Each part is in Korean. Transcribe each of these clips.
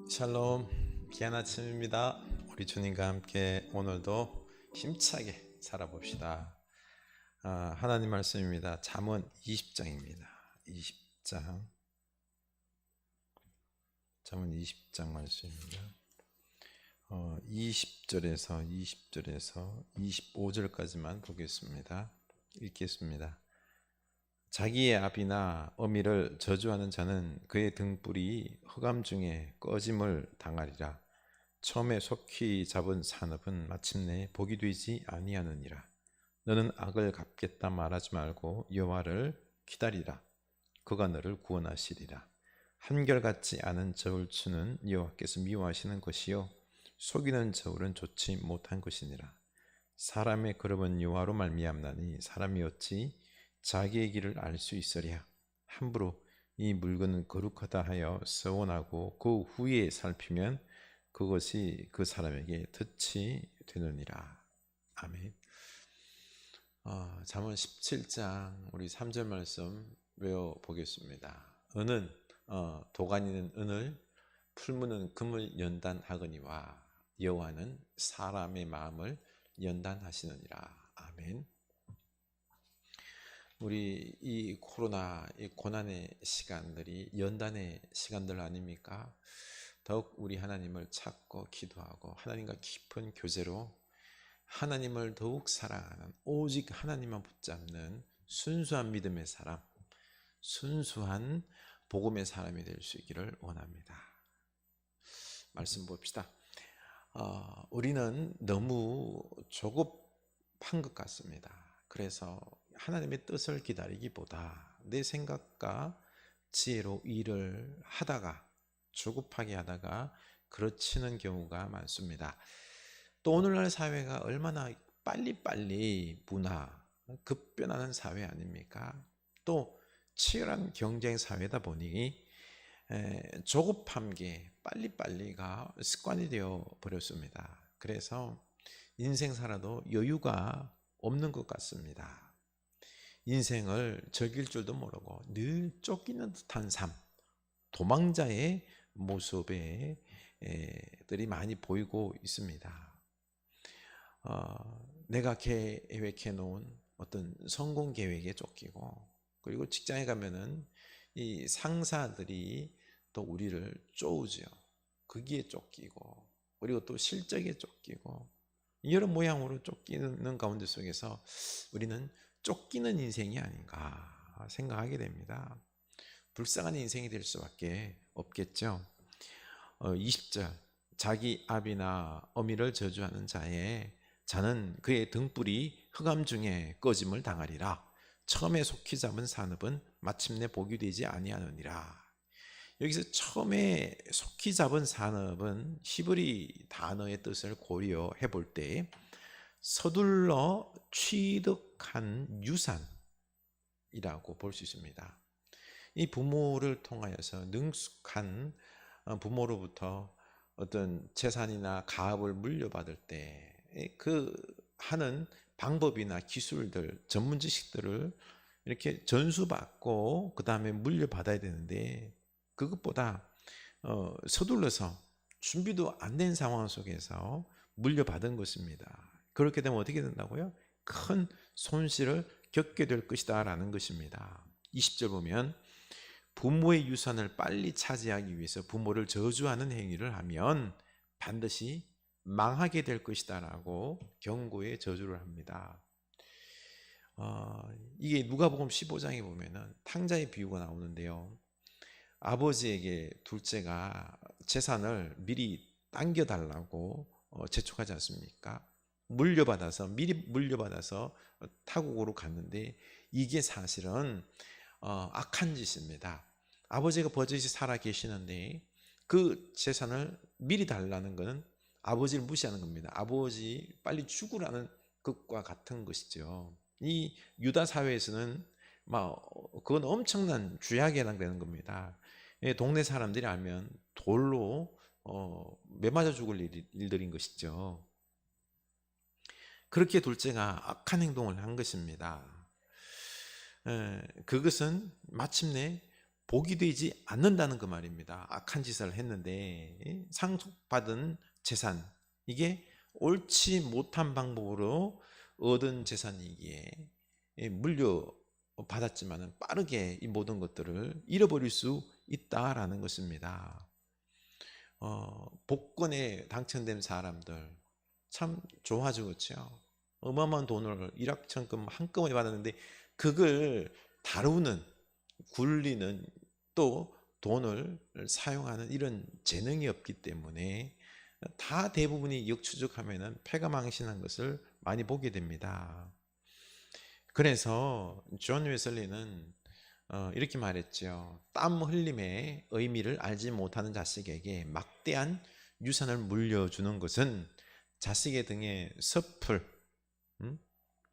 샬롬, 귀한 아침입니다. 우리 주님과 함께 오늘도 힘차게 살아봅시다. 하나님 말씀입니다. 잠언 20장입니다. 20장, 잠언 20장 말씀입니다. 20절에서 25절까지만 보겠습니다. 읽겠습니다. 자기의 아비나 어미를 저주하는 자는 그의 등불이 흑암 중에 꺼짐을 당하리라. 처음에 속히 잡은 산업은 마침내 복이 되지 아니하느니라. 너는 악을 갚겠다 말하지 말고 여호와를 기다리라. 그가 너를 구원하시리라. 한결같지 않은 저울추는 여호와께서 미워하시는 것이요 속이는 저울은 좋지 못한 것이니라. 사람의 걸음은 여호와로 말미암나니 사람이 어찌 자기의 길을 알 수 있으랴. 함부로 이 물건은 거룩하다 하여 서원하고 그 후에 살피면 그것이 그 사람에게 덫이 되느니라. 아멘. 잠언 17장 우리 3절 말씀 외워보겠습니다. 은은 도가니는 은을, 풀무는 금을 연단하거니와 여호와는 사람의 마음을 연단하시느니라. 아멘. 우리 이 코로나, 이 고난의 시간들이 연단의 시간들 아닙니까? 더욱 우리 하나님을 찾고 기도하고 하나님과 깊은 교제로 하나님을 더욱 사랑하는, 오직 하나님만 붙잡는 순수한 믿음의 사람, 순수한 복음의 사람이 될 수 있기를 원합니다. 말씀 봅시다. 우리는 너무 조급한 것 같습니다. 그래서 하나님의 뜻을 기다리기보다 내 생각과 지혜로 일을 하다가 조급하게 하다가 그르치는 경우가 많습니다. 또 오늘날 사회가 얼마나 빨리빨리 문화 급변하는 사회 아닙니까? 또 치열한 경쟁 사회다 보니 조급한 게 빨리빨리가 습관이 되어 버렸습니다. 그래서 인생 살아도 여유가 없는 것 같습니다. 인생을 즐길 줄도 모르고 늘 쫓기는 듯한 삶, 도망자의 모습들이 많이 보이고 있습니다. 내가 계획해 놓은 어떤 성공 계획에 쫓기고, 그리고 직장에 가면은 이 상사들이 또 우리를 쪼우죠. 거기에 쫓기고, 그리고 또 실적에 쫓기고, 여러 모양으로 쫓기는 가운데 속에서 우리는 쫓기는 인생이 아닌가 생각하게 됩니다. 불쌍한 인생이 될 수밖에 없겠죠. 20절, 자기 아비나 어미를 저주하는 자는 그의 등불이 흑암 중에 꺼짐을 당하리라. 처음에 속히 잡은 산업은 마침내 복이 되지 아니하느니라. 여기서 처음에 속히 잡은 산업은 히브리 단어의 뜻을 고려해 볼 때 서둘러 취득한 유산이라고 볼 수 있습니다. 이 부모를 통하여서 능숙한 부모로부터 어떤 재산이나 가업을 물려받을 때 그 하는 방법이나 기술들, 전문 지식들을 이렇게 전수받고 그 다음에 물려받아야 되는데, 그것보다 서둘러서 준비도 안 된 상황 속에서 물려받은 것입니다. 그렇게 되면 어떻게 된다고요? 큰 손실을 겪게 될 것이다 라는 것입니다. 20절 보면 부모의 유산을 빨리 차지하기 위해서 부모를 저주하는 행위를 하면 반드시 망하게 될 것이다 라고 경고의 저주를 합니다. 이게 누가복음 15장에 보면은 탕자의 비유가 나오는데요, 아버지에게 둘째가 재산을 미리 당겨달라고 재촉하지 않습니까? 미리 물려받아서 타국으로 갔는데, 이게 사실은 악한 짓입니다. 아버지가 버젓이 살아 계시는데 그 재산을 미리 달라는 것은 아버지를 무시하는 겁니다. 아버지 빨리 죽으라는 것과 같은 것이죠. 이 유다 사회에서는 그건 엄청난 죄악에 해당되는 겁니다. 동네 사람들이 알면 돌로 매맞아 죽을 일들인 것이죠. 그렇게 둘째가 악한 행동을 한 것입니다. 그것은 마침내 복이 되지 않는다는 그 말입니다. 악한 짓을 했는데 상속받은 재산, 이게 옳지 못한 방법으로 얻은 재산이기에 물려받았지만 빠르게 이 모든 것들을 잃어버릴 수 있다라는 것입니다. 복권에 당첨된 사람들 참 좋아하죠, 그렇죠? 어마어마한 돈을 일확천금 한꺼번에 받았는데 그걸 다루는, 굴리는, 또 돈을 사용하는 이런 재능이 없기 때문에 다 대부분이 역추적하면 패가망신한 것을 많이 보게 됩니다. 그래서 존 웨슬리는 이렇게 말했죠. 땀 흘림의 의미를 알지 못하는 자식에게 막대한 유산을 물려주는 것은 자식의 등에 섭을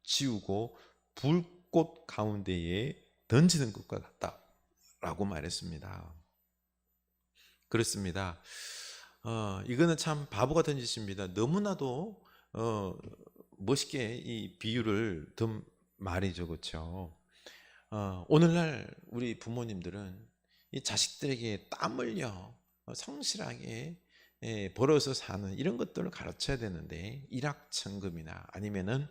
지우고 불꽃 가운데에 던지는 것과 같다라고 말했습니다. 그렇습니다. 이거는 참 바보 같은 짓입니다. 너무나도 멋있게 이 비유를 더 말이죠, 그렇죠? 오늘날 우리 부모님들은 이 자식들에게 땀 흘려 성실하게 벌어서 사는 이런 것들을 가르쳐야 되는데 일확천금이나 아니면은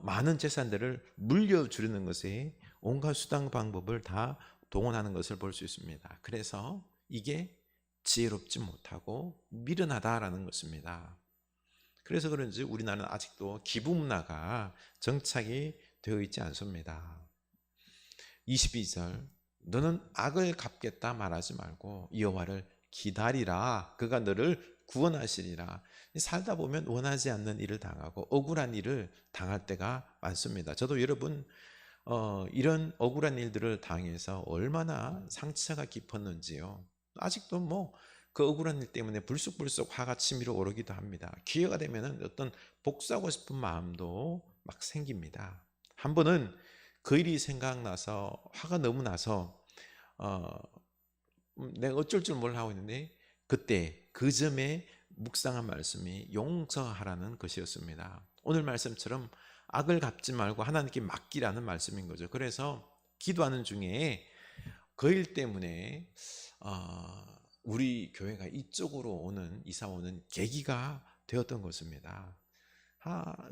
많은 재산들을 물려주려는 것에 온갖 수단 방법을 다 동원하는 것을 볼 수 있습니다. 그래서 이게 지혜롭지 못하고 미련하다라는 것입니다. 그래서 그런지 우리나라는 아직도 기부 문화가 정착이 되어 있지 않습니다. 22절, 너는 악을 갚겠다 말하지 말고 여호와를 기다리라. 그가 너를 구원하시리라. 살다 보면 원하지 않는 일을 당하고 억울한 일을 당할 때가 많습니다. 저도 여러분 이런 억울한 일들을 당해서 얼마나 상처가 깊었는지요. 아직도 뭐 그 억울한 일 때문에 불쑥불쑥 화가 치밀어 오르기도 합니다. 기회가 되면 어떤 복수하고 싶은 마음도 막 생깁니다. 한 번은 그 일이 생각나서 화가 너무 나서 내가 어쩔 줄 몰라 하고 있는데 그때 그 점에 묵상한 말씀이 용서하라는 것이었습니다. 오늘 말씀처럼 악을 갚지 말고 하나님께 맡기라는 말씀인 거죠. 그래서 기도하는 중에 그 일 때문에 우리 교회가 이쪽으로 이사 오는 계기가 되었던 것입니다.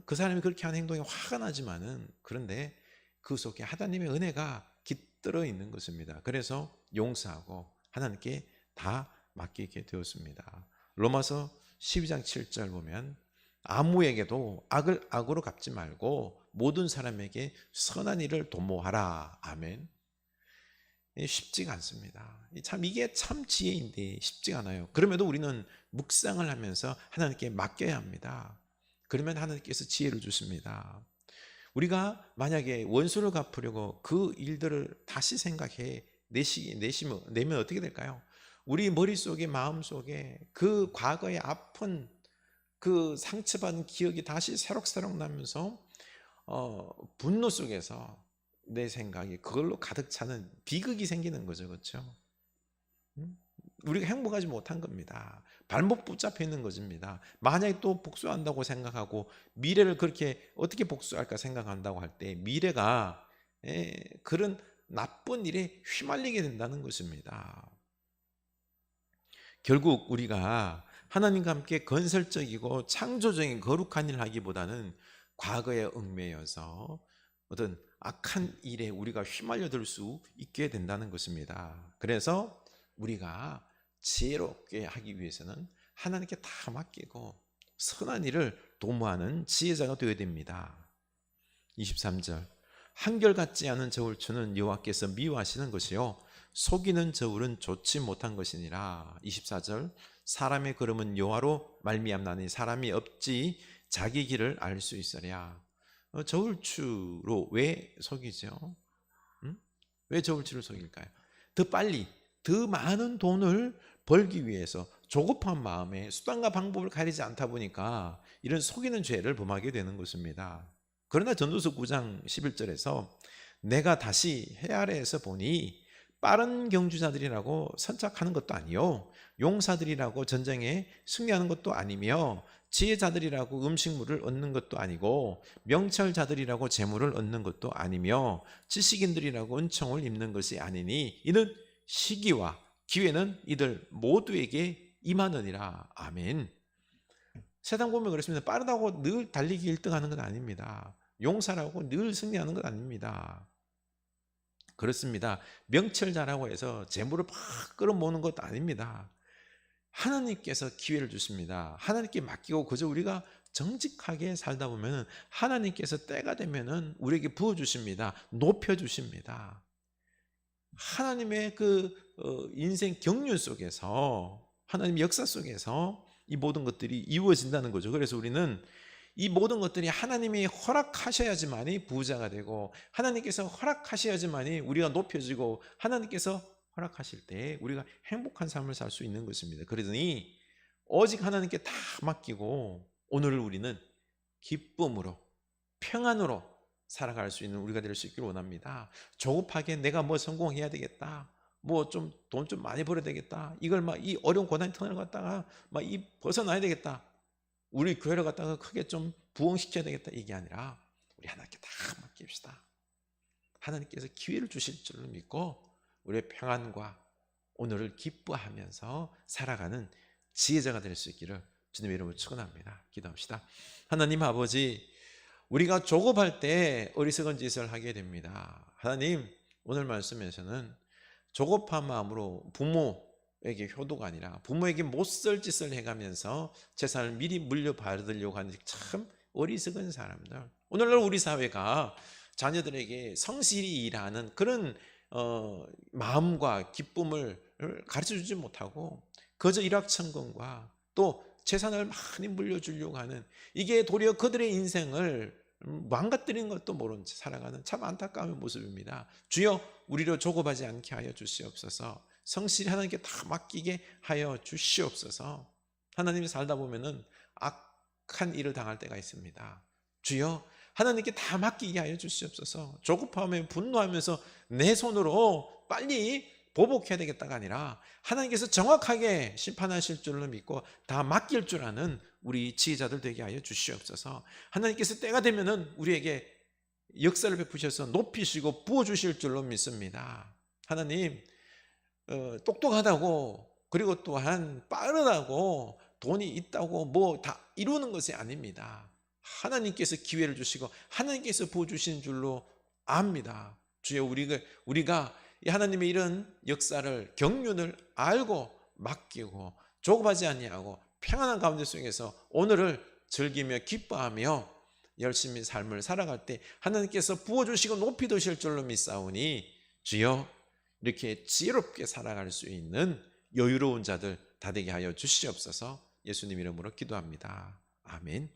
그 사람이 그렇게 하는 행동에 화가 나지만은 그런데 그 속에 하나님의 은혜가 깃들어 있는 것입니다. 그래서 용서하고 하나님께 다 맡기게 되었습니다. 로마서 12장 7절 보면 아무에게도 악을 악으로 갚지 말고 모든 사람에게 선한 일을 도모하라. 아멘. 쉽지가 않습니다. 이게 참 지혜인데 쉽지가 않아요. 그럼에도 우리는 묵상을 하면서 하나님께 맡겨야 합니다. 그러면 하나님께서 지혜를 주십니다. 우리가 만약에 원수를 갚으려고 그 일들을 다시 생각해 내면 어떻게 될까요? 우리 머릿속에 마음속에 그 과거의 아픈 그 상처받은 기억이 다시 새록새록 나면서 분노 속에서 내 생각이 그걸로 가득 차는 비극이 생기는 거죠. 그렇죠? 우리가 행복하지 못한 겁니다. 발목 붙잡혀 있는 것입니다. 만약에 또 복수한다고 생각하고 미래를 그렇게 어떻게 복수할까 생각한다고 할 때 미래가 그런 나쁜 일에 휘말리게 된다는 것입니다. 결국 우리가 하나님과 함께 건설적이고 창조적인 거룩한 일을 하기보다는 과거에 얽매여서 어떤 악한 일에 우리가 휘말려들 수 있게 된다는 것입니다. 그래서 우리가 지혜롭게 하기 위해서는 하나님께 다 맡기고 선한 일을 도모하는 지혜자가 되어야 됩니다. 23절, 한결같지 않은 저울추는 여호와께서 미워하시는 것이요 속이는 저울은 좋지 못한 것이니라. 24절, 사람의 걸음은 여호와로 말미암나니 사람이 없지 자기 길을 알 수 있으랴. 저울추로 왜 속이죠? 왜 저울추를 속일까요? 더 빨리 더 많은 돈을 벌기 위해서 조급한 마음에 수단과 방법을 가리지 않다 보니까 이런 속이는 죄를 범하게 되는 것입니다. 그러나 전도서 9장 11절에서 내가 다시 해 아래에서 보니 빠른 경주자들이라고 선착하는 것도 아니요 용사들이라고 전쟁에 승리하는 것도 아니며 지혜자들이라고 음식물을 얻는 것도 아니고 명철자들이라고 재물을 얻는 것도 아니며 지식인들이라고 은총을 입는 것이 아니니 이는 시기와 기회는 이들 모두에게 임하느니라. 아멘. 세상 보면 그렇습니다. 빠르다고 늘 달리기 1등하는 건 아닙니다. 용사라고 늘 승리하는 건 아닙니다. 그렇습니다. 명철자라고 해서 재물을 막 끌어모으는 것도 아닙니다. 하나님께서 기회를 주십니다. 하나님께 맡기고 그저 우리가 정직하게 살다 보면 하나님께서 때가 되면은 우리에게 부어 주십니다. 높여 주십니다. 하나님의 그 인생 경륜 속에서, 하나님의 역사 속에서 이 모든 것들이 이루어진다는 거죠. 그래서 우리는 이 모든 것들이 하나님이 허락하셔야지만이 부자가 되고, 하나님께서 허락하셔야지만이 우리가 높여지고, 하나님께서 허락하실 때 우리가 행복한 삶을 살 수 있는 것입니다. 그러더니 오직 하나님께 다 맡기고 오늘을 우리는 기쁨으로, 평안으로 살아갈 수 있는 우리가 될 수 있기를 원합니다. 조급하게 내가 뭐 성공해야 되겠다, 뭐 좀 돈 좀 많이 벌어야 되겠다, 이걸 막 이 어려운 고난의 터널을 갖다가 막 이 벗어나야 되겠다, 우리 교회를 갖다가 크게 좀 부흥시켜야 되겠다, 이게 아니라 우리 하나님께 다 맡깁시다. 하나님께서 기회를 주실 줄을 믿고 우리의 평안과 오늘을 기뻐하면서 살아가는 지혜자가 될 수 있기를 주님의 이름으로 축원합니다. 기도합시다. 하나님 아버지, 우리가 조급할 때 어리석은 짓을 하게 됩니다. 하나님, 오늘 말씀에서는 조급한 마음으로 부모에게 효도가 아니라 부모에게 못쓸 짓을 해가면서 재산을 미리 물려받으려고 하는 참 어리석은 사람들, 오늘날 우리 사회가 자녀들에게 성실히 일하는 그런 마음과 기쁨을 가르쳐주지 못하고 그저 일확천금과 또 재산을 많이 물려주려고 하는, 이게 도리어 그들의 인생을 망가뜨리는 것도 모른 채 살아가는 참 안타까운 모습입니다. 주여, 우리로 조급하지 않게 하여 주시옵소서. 성실히 하나님께 다 맡기게 하여 주시옵소서. 하나님이 살다 보면은 악한 일을 당할 때가 있습니다. 주여, 하나님께 다 맡기게 하여 주시옵소서. 조급하면 분노하면서 내 손으로 빨리 보복해야 되겠다가 아니라 하나님께서 정확하게 심판하실 줄로 믿고 다 맡길 줄 아는 우리 지혜자들 되게 하여 주시옵소서. 하나님께서 때가 되면은 우리에게 역사를 베푸셔서 높이시고 부어주실 줄로 믿습니다. 하나님, 똑똑하다고, 그리고 또한 빠르다고, 돈이 있다고 뭐 다 이루는 것이 아닙니다. 하나님께서 기회를 주시고 하나님께서 부어주신 줄로 압니다. 주여, 우리가 하나님의 이런 역사를, 경륜을 알고 맡기고 조급하지 아니하고 평안한 가운데 속에서 오늘을 즐기며 기뻐하며 열심히 삶을 살아갈 때 하나님께서 부어주시고 높이 드실 줄로 믿사오니 주여, 이렇게 지혜롭게 살아갈 수 있는 여유로운 자들 다 되게 하여 주시옵소서. 예수님 이름으로 기도합니다. 아멘.